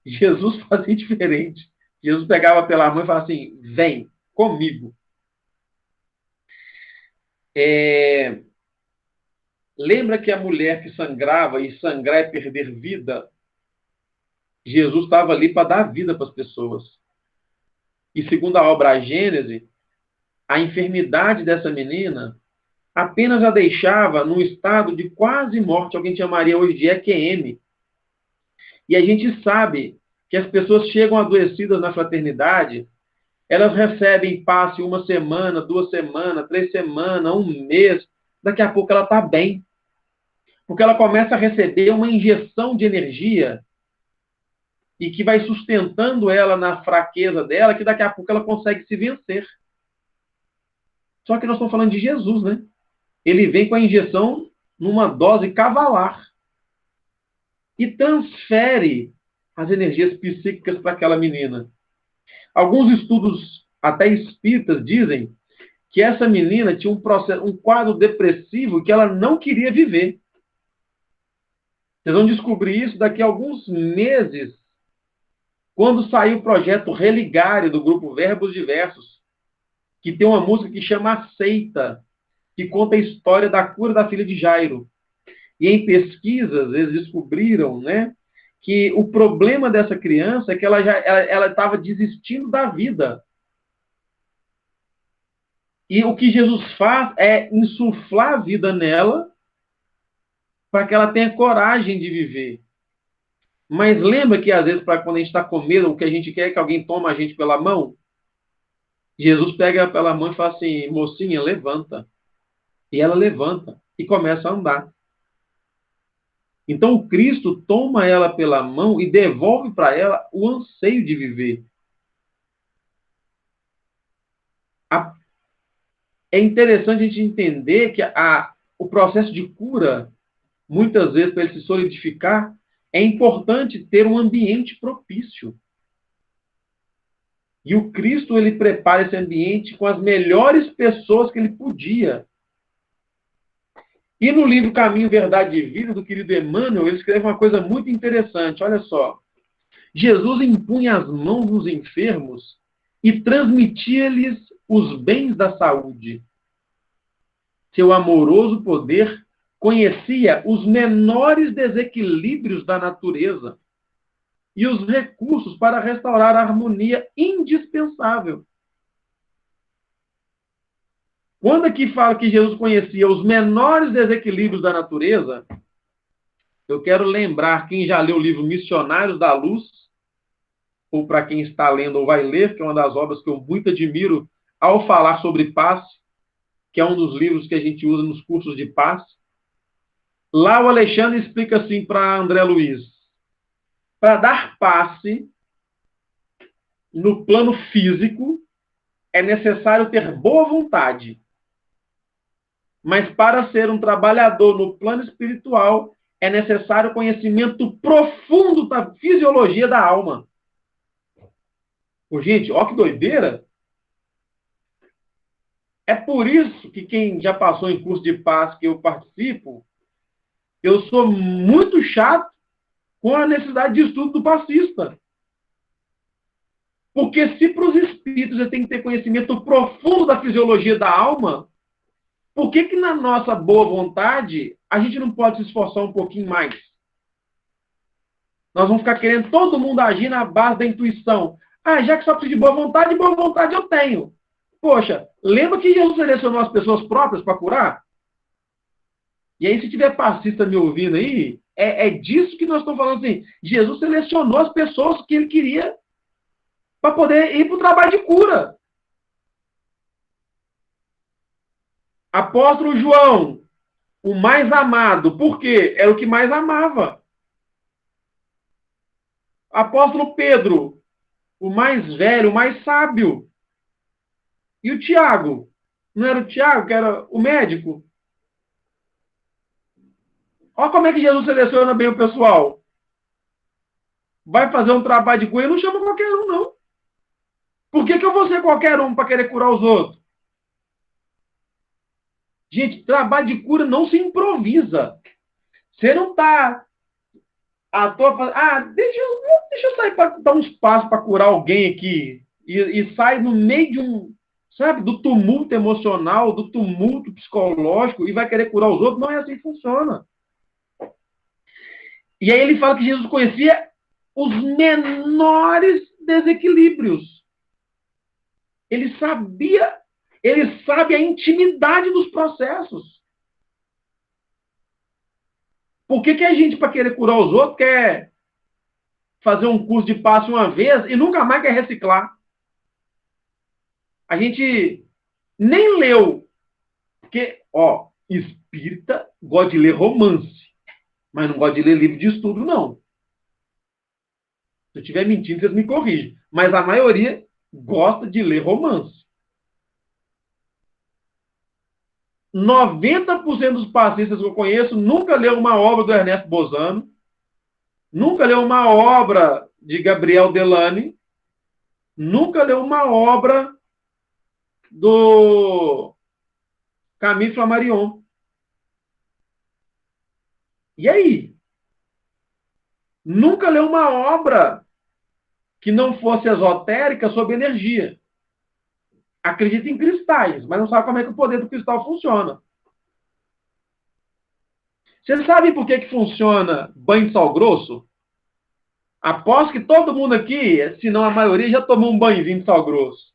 S1: Jesus fazia diferente. Jesus pegava pela mão e falava assim, vem comigo. Lembra que a mulher que sangrava, e sangrar é perder vida? Jesus estava ali para dar vida para as pessoas. E segundo a obra A Gênese, a enfermidade dessa menina apenas a deixava num estado de quase morte, alguém chamaria hoje de EQM. E a gente sabe que as pessoas chegam adoecidas na fraternidade, elas recebem passe 1 semana, 2 semanas, 3 semanas, 1 mês, daqui a pouco ela está bem. Porque ela começa a receber uma injeção de energia e que vai sustentando ela na fraqueza dela, que daqui a pouco ela consegue se vencer. Só que nós estamos falando de Jesus, né? Ele vem com a injeção numa dose cavalar e transfere as energias psíquicas para aquela menina. Alguns estudos, até espíritas, dizem que essa menina tinha um quadro depressivo que ela não queria viver. Vocês vão descobrir isso daqui a alguns meses, quando sair o projeto Religare do grupo Verbos Diversos, que tem uma música que chama Aceita, que conta a história da cura da filha de Jairo. E em pesquisas, eles descobriram, né, que o problema dessa criança é que ela estava desistindo da vida. E o que Jesus faz é insuflar a vida nela para que ela tenha coragem de viver. Mas lembra que, às vezes, quando a gente está com medo, o que a gente quer é que alguém tome a gente pela mão? Jesus pega pela mão e fala assim, mocinha, levanta. E ela levanta e começa a andar. Então, o Cristo toma ela pela mão e devolve para ela o anseio de viver. É interessante a gente entender que o processo de cura, muitas vezes, para ele se solidificar, é importante ter um ambiente propício. E o Cristo, ele prepara esse ambiente com as melhores pessoas que ele podia. E no livro Caminho, Verdade e Vida, do querido Emmanuel, ele escreve uma coisa muito interessante. Olha só. Jesus impunha as mãos nos enfermos e transmitia-lhes os bens da saúde. Seu amoroso poder conhecia os menores desequilíbrios da natureza e os recursos para restaurar a harmonia indispensável. Quando aqui fala que Jesus conhecia os menores desequilíbrios da natureza, eu quero lembrar quem já leu o livro Missionários da Luz, ou para quem está lendo ou vai ler, que é uma das obras que eu muito admiro ao falar sobre paz, que é um dos livros que a gente usa nos cursos de paz. Lá o Alexandre explica assim para André Luiz: para dar passe no plano físico é necessário ter boa vontade. Mas para ser um trabalhador no plano espiritual, é necessário conhecimento profundo da fisiologia da alma. Pô, gente, ó que doideira! É por isso que quem já passou em curso de paz que eu participo, eu sou muito chato com a necessidade de estudo do passista. Porque se para os espíritos você tem que ter conhecimento profundo da fisiologia da alma, por que que na nossa boa vontade a gente não pode se esforçar um pouquinho mais? Nós vamos ficar querendo todo mundo agir na base da intuição. Ah, já que só preciso de boa vontade eu tenho. Poxa, lembra que Jesus selecionou as pessoas próprias para curar? E aí, se tiver passista me ouvindo aí, é disso que nós estamos falando assim. Jesus selecionou as pessoas que ele queria para poder ir para o trabalho de cura. Apóstolo João, o mais amado, por quê? Era o que mais amava. Apóstolo Pedro, o mais velho, o mais sábio. E o Tiago? Não era o Tiago, que era o médico? Olha como é que Jesus seleciona bem o pessoal. Vai fazer um trabalho de cura, não chama qualquer um, não. Por que eu vou ser qualquer um para querer curar os outros? Gente, trabalho de cura não se improvisa. Você não está à toa falando, deixa eu sair para dar uns passos para curar alguém aqui. E sai no meio de sabe, do tumulto emocional, do tumulto psicológico e vai querer curar os outros. Não é assim que funciona. E aí ele fala que Jesus conhecia os menores desequilíbrios. Ele sabe a intimidade dos processos. Por que a gente, para querer curar os outros, quer fazer um curso de passe uma vez e nunca mais quer reciclar? A gente nem leu. Porque, espírita gosta de ler romance, mas não gosta de ler livro de estudo, não. Se eu estiver mentindo, vocês me corrigem. Mas a maioria gosta de ler romance. 90% dos passistas que eu conheço nunca leu uma obra do Ernesto Bozano, nunca leu uma obra de Gabriel Delany, nunca leu uma obra do Camille Flammarion. E aí? Nunca leu uma obra que não fosse esotérica sobre energia. Acredita em cristais, mas não sabe como é que o poder do cristal funciona. Você sabe por que funciona banho de sal grosso? Aposto que todo mundo aqui, se não a maioria, já tomou um banhozinho de sal grosso.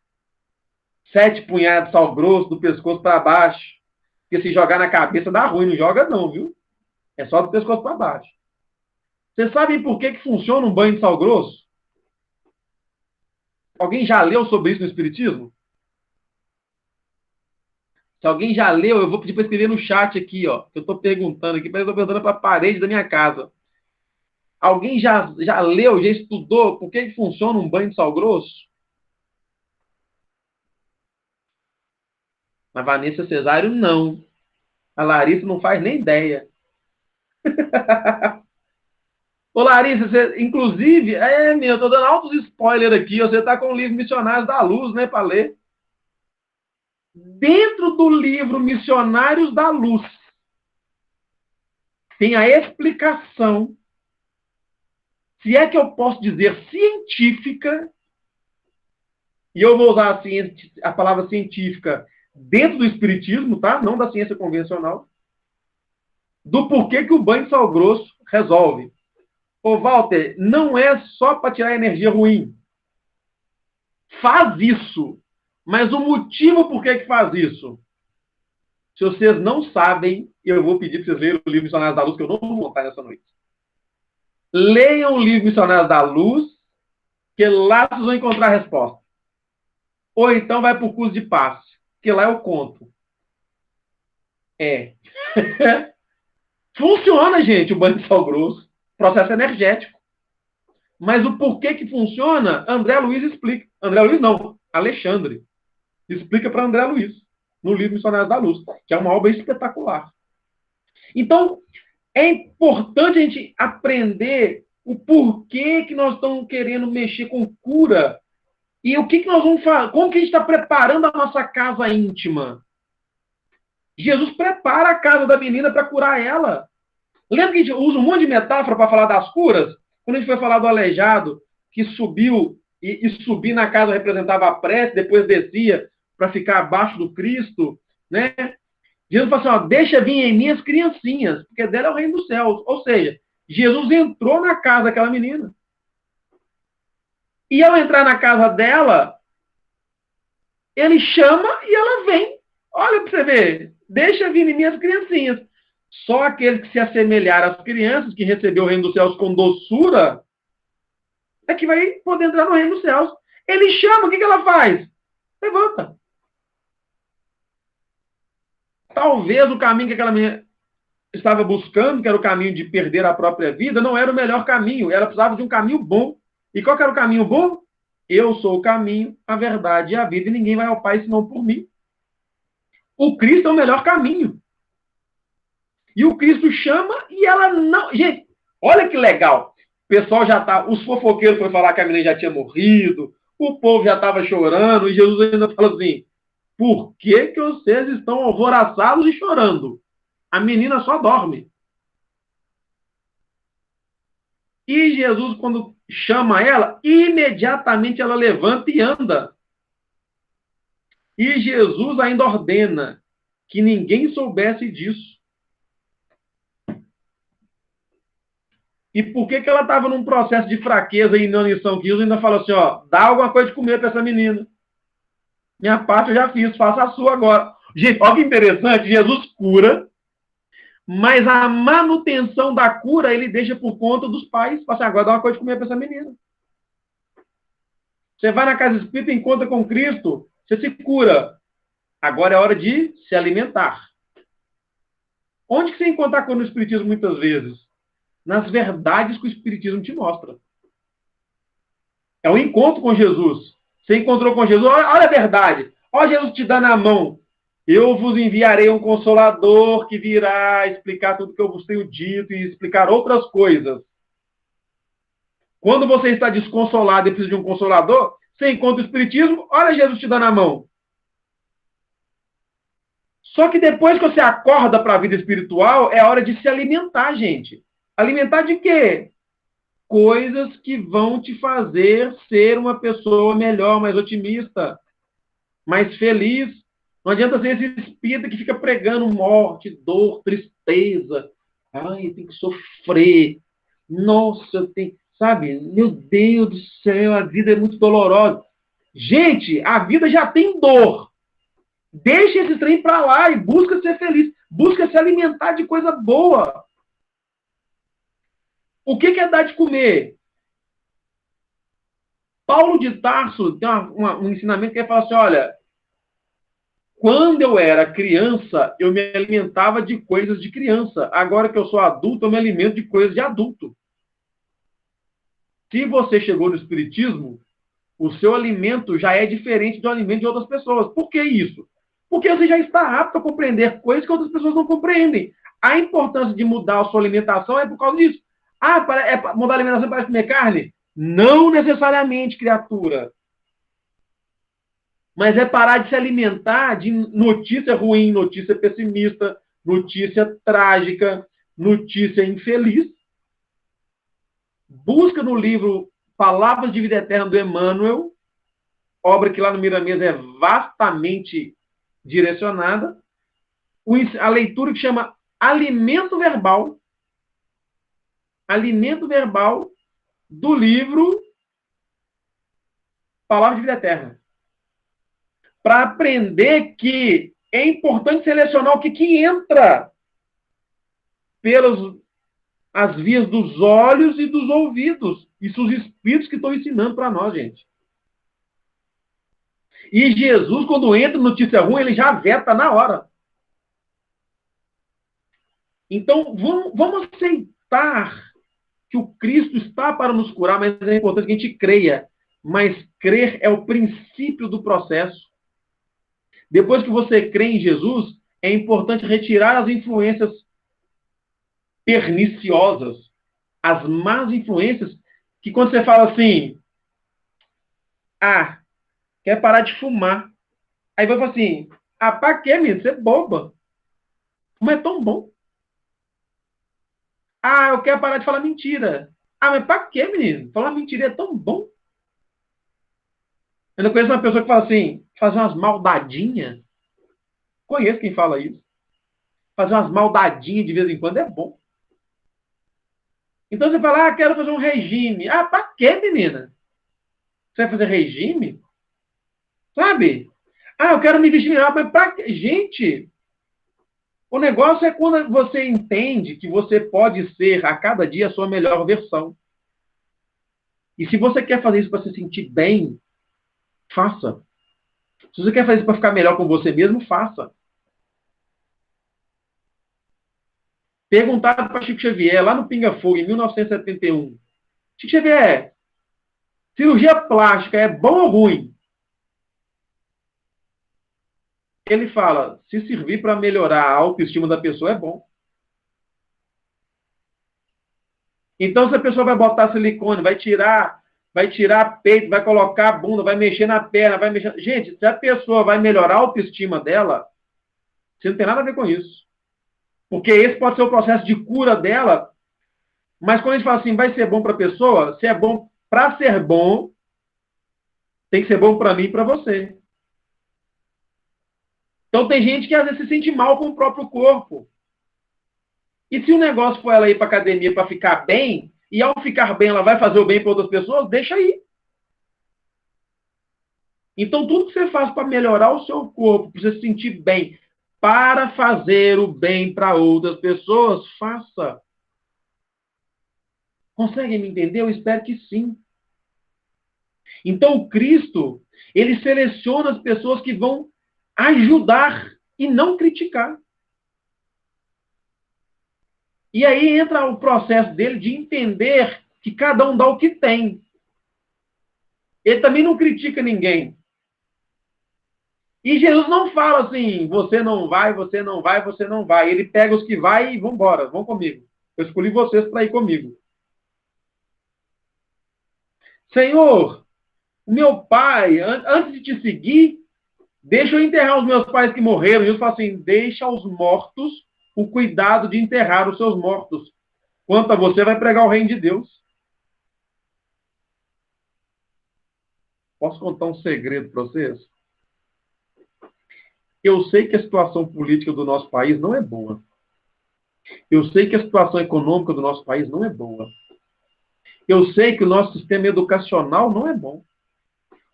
S1: 7 punhados de sal grosso do pescoço para baixo. Porque se jogar na cabeça dá ruim, não joga não, viu? É só do pescoço para baixo. Vocês sabem por que funciona um banho de sal grosso? Alguém já leu sobre isso no Espiritismo? Se alguém já leu, eu vou pedir para escrever no chat aqui, ó. Eu estou perguntando aqui, parece que eu estou perguntando para a parede da minha casa. Alguém já leu, já estudou por que funciona um banho de sal grosso? A Vanessa Cesário, não. A Larissa não faz nem ideia. Ô, Larissa, você, inclusive, eu tô dando altos spoilers aqui. Você tá com o livro Missionários da Luz, né, para ler. Dentro do livro Missionários da Luz, tem a explicação, se é que eu posso dizer científica, e eu vou usar a palavra científica dentro do espiritismo, tá? Não da ciência convencional, do porquê que o banho de sal grosso resolve. Ô, Walter, não é só para tirar energia ruim. Faz isso. Mas o motivo por que faz isso? Se vocês não sabem, eu vou pedir para vocês lerem o livro Missionários da Luz, que eu não vou contar nessa noite. Leiam o livro Missionários da Luz, que lá vocês vão encontrar a resposta. Ou então vai para o curso de passe, que lá eu conto. Funciona, gente, o banho de sal grosso. Processo energético. Mas o porquê que funciona, André Luiz explica. André Luiz não, Alexandre. Explica para André Luiz, no livro Missionários da Luz, que é uma obra espetacular. Então, É importante a gente aprender o porquê que nós estamos querendo mexer com cura e o que nós vamos fazer, como que a gente está preparando a nossa casa íntima. Jesus prepara a casa da menina para curar ela. Lembra que a gente usa um monte de metáfora para falar das curas? Quando a gente foi falar do aleijado, que subiu, e subir na casa representava a prece, depois descia para ficar abaixo do Cristo, né? Jesus falou assim, ó, deixa vir em mim as criancinhas, porque dela é o reino dos céus. Ou seja, Jesus entrou na casa daquela menina. E ao entrar na casa dela, ele chama e ela vem. Olha para você ver, deixa vir em mim as criancinhas. Só aquele que se assemelhar às crianças, que recebeu o reino dos céus com doçura, é que vai poder entrar no reino dos céus. Ele chama, o que ela faz? Levanta. Talvez o caminho que aquela menina estava buscando, que era o caminho de perder a própria vida, não era o melhor caminho. Ela precisava de um caminho bom. E qual que era o caminho bom? Eu sou o caminho, a verdade e a vida, e ninguém vai ao Pai senão por mim. O Cristo é o melhor caminho. E o Cristo chama e ela não... Gente, olha que legal. O pessoal já tá... Os fofoqueiros foram falar que a menina já tinha morrido, o povo já estava chorando, e Jesus ainda falou assim, por que vocês estão alvoroçados e chorando? A menina só dorme. E Jesus, quando chama ela, imediatamente ela levanta e anda. E Jesus ainda ordena que ninguém soubesse disso. E por que ela estava num processo de fraqueza e inanição que Jesus ainda falou assim, ó, dá alguma coisa de comer para essa menina. Minha parte eu já fiz, faça a sua agora. Gente, olha que interessante, Jesus cura, mas a manutenção da cura ele deixa por conta dos pais. Fala assim, agora dá uma coisa de comer para essa menina. Você vai na casa espírita, encontra com Cristo, você se cura. Agora é hora de se alimentar. Onde que você encontra a cura no Espiritismo muitas vezes? Nas verdades que o Espiritismo te mostra. É o encontro com Jesus. Você encontrou com Jesus, olha a verdade. Olha Jesus te dá na mão. Eu vos enviarei um Consolador que virá explicar tudo que eu vos tenho dito e explicar outras coisas. Quando você está desconsolado e precisa de um Consolador, você encontra o Espiritismo, olha Jesus te dá na mão. Só que depois que você acorda para a vida espiritual, é hora de se alimentar, gente. Alimentar de quê? Coisas que vão te fazer ser uma pessoa melhor, mais otimista, mais feliz. Não adianta ser esse espírito que fica pregando morte, dor, tristeza. Ai, eu tenho que sofrer. Nossa, eu tenho... Sabe? Meu Deus do céu, a vida é muito dolorosa. Gente, a vida já tem dor. Deixa esse trem para lá e busca ser feliz. Busca se alimentar de coisa boa. O que é dar de comer? Paulo de Tarso tem um ensinamento que ele fala assim, olha, quando eu era criança, eu me alimentava de coisas de criança. Agora que eu sou adulto, eu me alimento de coisas de adulto. Se você chegou no Espiritismo, o seu alimento já é diferente do alimento de outras pessoas. Por que isso? Porque você já está apto a compreender coisas que outras pessoas não compreendem. A importância de mudar a sua alimentação é por causa disso. Ah, mudar a alimentação para comer carne? Não necessariamente, criatura. Mas é parar de se alimentar de notícia ruim, notícia pessimista, notícia trágica, notícia infeliz. Busca no livro Palavras de Vida Eterna do Emmanuel, obra que lá no Miramês é vastamente direcionada, a leitura que chama Alimento Verbal do livro Palavras de Vida Eterna. Para aprender que é importante selecionar o que entra pelas as vias dos olhos e dos ouvidos. Isso os espíritos que estão ensinando para nós, gente. E Jesus, quando entra notícia ruim, ele já veta na hora. Então, vamos aceitar que o Cristo está para nos curar, mas é importante que a gente creia. Mas crer é o princípio do processo. Depois que você crê em Jesus, é importante retirar as influências perniciosas, as más influências, que quando você fala assim, quer parar de fumar. Aí vai falar assim, pra quê, menino? Você é boba. Fumar é tão bom. Eu quero parar de falar mentira. Mas pra quê, menino? Falar mentira é tão bom. Eu não conheço uma pessoa que fala assim, fazer umas maldadinhas. Conheço quem fala isso. Fazer umas maldadinhas de vez em quando é bom. Então você fala, quero fazer um regime. Pra quê, menina? Você vai fazer regime? Sabe? Eu quero me vestir melhor, mas pra quê? Gente, o negócio é quando você entende que você pode ser a cada dia a sua melhor versão. E se você quer fazer isso para se sentir bem, faça. Se você quer fazer isso para ficar melhor com você mesmo, faça. Perguntaram para Chico Xavier, lá no Pinga Fogo, em 1971. Chico Xavier, cirurgia plástica é bom ou ruim? Ele fala, se servir para melhorar a autoestima da pessoa, é bom. Então, se a pessoa vai botar silicone, vai tirar peito, vai colocar a bunda, vai mexer na perna, vai mexer... Gente, se a pessoa vai melhorar a autoestima dela, você não tem nada a ver com isso. Porque esse pode ser o processo de cura dela, mas quando a gente fala assim, vai ser bom para a pessoa, se é bom para ser bom, tem que ser bom para mim e para você. Então tem gente que às vezes se sente mal com o próprio corpo. E se o negócio for ela ir para academia para ficar bem, e ao ficar bem ela vai fazer o bem para outras pessoas, deixa aí. Então tudo que você faz para melhorar o seu corpo, para você se sentir bem, para fazer o bem para outras pessoas, faça. Conseguem me entender? Eu espero que sim. Então, Cristo, ele seleciona as pessoas que vão ajudar e não criticar. E aí entra o processo dele de entender que cada um dá o que tem. Ele também não critica ninguém. E Jesus não fala assim, você não vai, você não vai, você não vai. Ele pega os que vai e vão embora, vão comigo. Eu escolhi vocês para ir comigo. Senhor, meu pai, antes de te seguir, deixa eu enterrar os meus pais que morreram. E eu falo assim, deixa aos mortos o cuidado de enterrar os seus mortos. Quanto a você, vai pregar o reino de Deus. Posso contar um segredo para vocês? Eu sei que a situação política do nosso país não é boa. Eu sei que a situação econômica do nosso país não é boa. Eu sei que o nosso sistema educacional não é bom.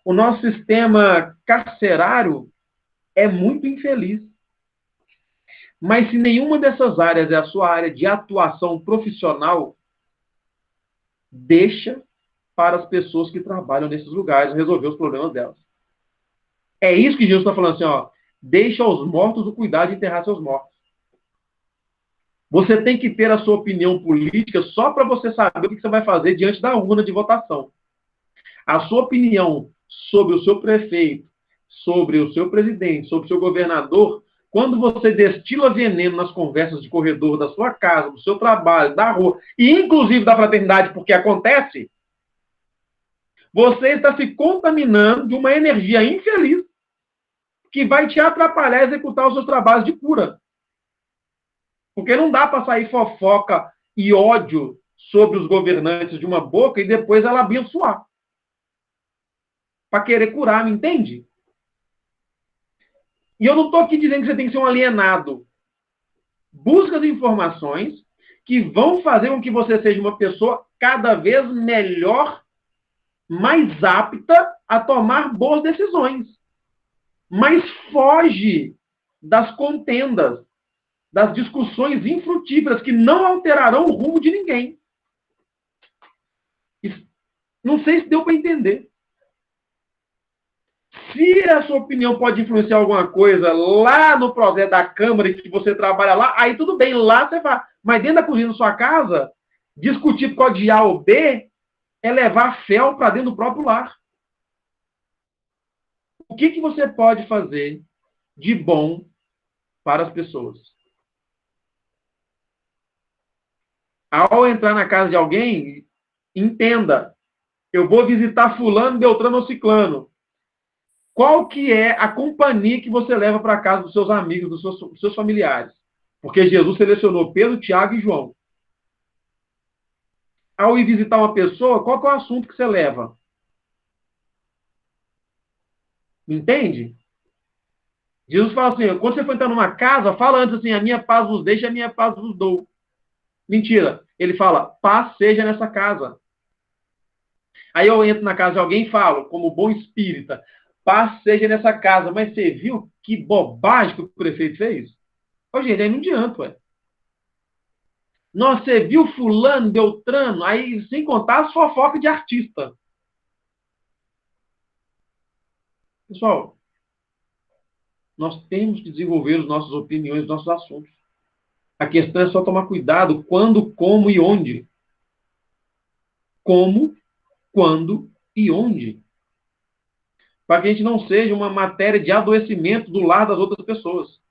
S1: O nosso sistema carcerário é muito infeliz. Mas se nenhuma dessas áreas é a sua área de atuação profissional, deixa para as pessoas que trabalham nesses lugares resolver os problemas delas. É isso que Jesus está falando assim, deixa aos mortos o cuidado de enterrar seus mortos. Você tem que ter a sua opinião política só para você saber o que você vai fazer diante da urna de votação. A sua opinião sobre o seu prefeito, sobre o seu presidente, sobre o seu governador, quando você destila veneno nas conversas de corredor da sua casa, do seu trabalho, da rua, e inclusive da fraternidade, porque acontece, você está se contaminando de uma energia infeliz que vai te atrapalhar a executar os seus trabalhos de cura. Porque não dá para sair fofoca e ódio sobre os governantes de uma boca e depois ela abençoar. Para querer curar, me entende? E eu não estou aqui dizendo que você tem que ser um alienado. Busca as informações que vão fazer com que você seja uma pessoa cada vez melhor, mais apta a tomar boas decisões. Mas foge das contendas, das discussões infrutíferas que não alterarão o rumo de ninguém. Não sei se deu para entender. Se a sua opinião pode influenciar alguma coisa lá no projeto da Câmara e que você trabalha lá, aí tudo bem, lá você vai. Mas dentro da cozinha da sua casa, discutir por causa de A ou B é levar fel para dentro do próprio lar. O que você pode fazer de bom para as pessoas? Ao entrar na casa de alguém, entenda, eu vou visitar fulano, beltrano ou ciclano. Qual que é a companhia que você leva para casa dos seus amigos, dos seus familiares? Porque Jesus selecionou Pedro, Tiago e João. Ao ir visitar uma pessoa, qual que é o assunto que você leva? Entende? Jesus fala assim, quando você for entrar numa casa, fala antes assim, a minha paz vos deixa, a minha paz vos dou. Mentira. Ele fala, paz seja nessa casa. Aí eu entro na casa de alguém e falo, como bom espírita, paz seja nessa casa. Mas você viu que bobagem que o prefeito fez? Ô, gente, aí não adianta, ué. Nossa, você viu fulano, beltrano, aí sem contar as fofocas de artista. Pessoal, nós temos que desenvolver as nossas opiniões, os nossos assuntos. A questão é só tomar cuidado quando, como e onde. Como, quando e onde. Para que a gente não seja uma matéria de adoecimento do lar das outras pessoas.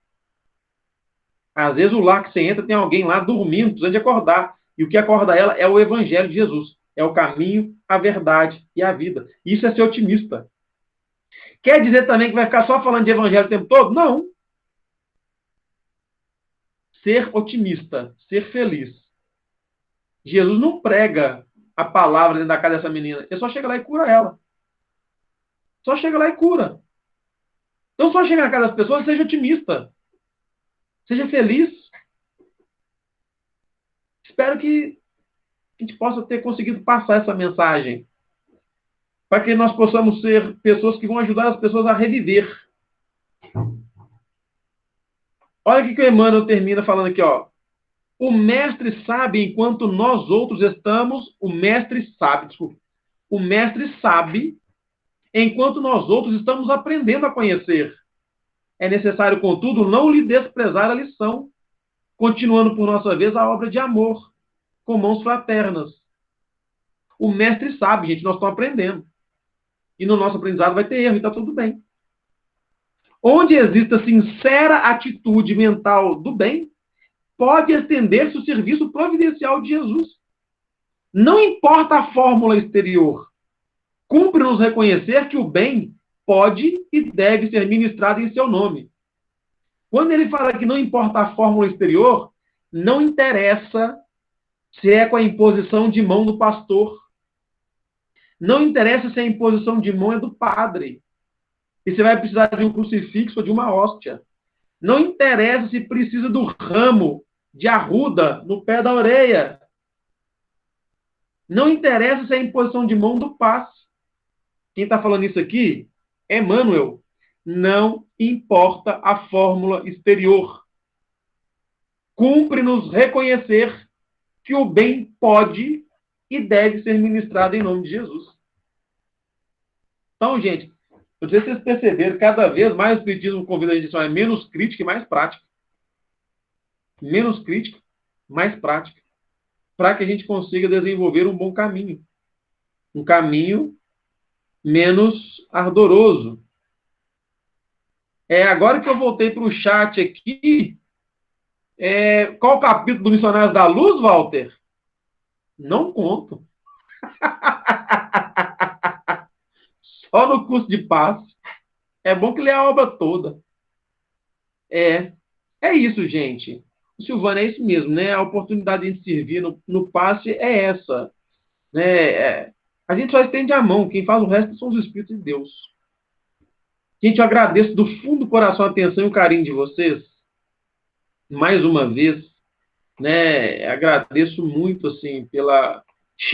S1: Às vezes o lar que você entra tem alguém lá dormindo, precisando de acordar. E o que acorda ela é o Evangelho de Jesus. É o caminho, a verdade e a vida. Isso é ser otimista. Quer dizer também que vai ficar só falando de Evangelho o tempo todo? Não. Ser otimista, ser feliz. Jesus não prega a palavra dentro da casa dessa menina. Ele só chega lá e cura ela. Só chega lá e cura. Então só chega na casa das pessoas e seja otimista. Seja feliz. Espero que a gente possa ter conseguido passar essa mensagem. Para que nós possamos ser pessoas que vão ajudar as pessoas a reviver. Olha o que o Emmanuel termina falando aqui, ó. O mestre sabe enquanto nós outros estamos. O mestre sabe enquanto nós outros estamos aprendendo a conhecer. É necessário, contudo, não lhe desprezar a lição, continuando por nossa vez a obra de amor, com mãos fraternas. O mestre sabe, gente, nós estamos aprendendo. E no nosso aprendizado vai ter erro, e está tudo bem. Onde exista sincera atitude mental do bem, pode estender-se o serviço providencial de Jesus. Não importa a fórmula exterior. Cumpre-nos reconhecer que o bem pode e deve ser ministrado em seu nome. Quando ele fala que não importa a fórmula exterior, não interessa se é com a imposição de mão do pastor. Não interessa se a imposição de mão é do padre. E você vai precisar de um crucifixo ou de uma hóstia. Não interessa se precisa do ramo de arruda no pé da orelha. Não interessa se é a imposição de mão do passe. Quem está falando isso aqui é Emmanuel. Não importa a fórmula exterior. Cumpre-nos reconhecer que o bem pode e deve ser ministrado em nome de Jesus. Então, gente, não sei se vocês perceberam, cada vez mais o Espiritismo convida a gente a ser menos crítica e mais prática. Menos crítica, mais prática. Para que a gente consiga desenvolver um bom caminho. Um caminho menos ardoroso. Agora que eu voltei para o chat aqui, qual o capítulo do Missionários da Luz, Walter? Não conto. Só no curso de passe. É bom que lê a obra toda. É isso, gente. Silvana, é isso mesmo, né? A oportunidade de servir no passe é essa. Né? A gente só estende a mão. Quem faz o resto são os Espíritos de Deus. Gente, eu agradeço do fundo do coração a atenção e o carinho de vocês. Mais uma vez, né? Agradeço muito, assim, pela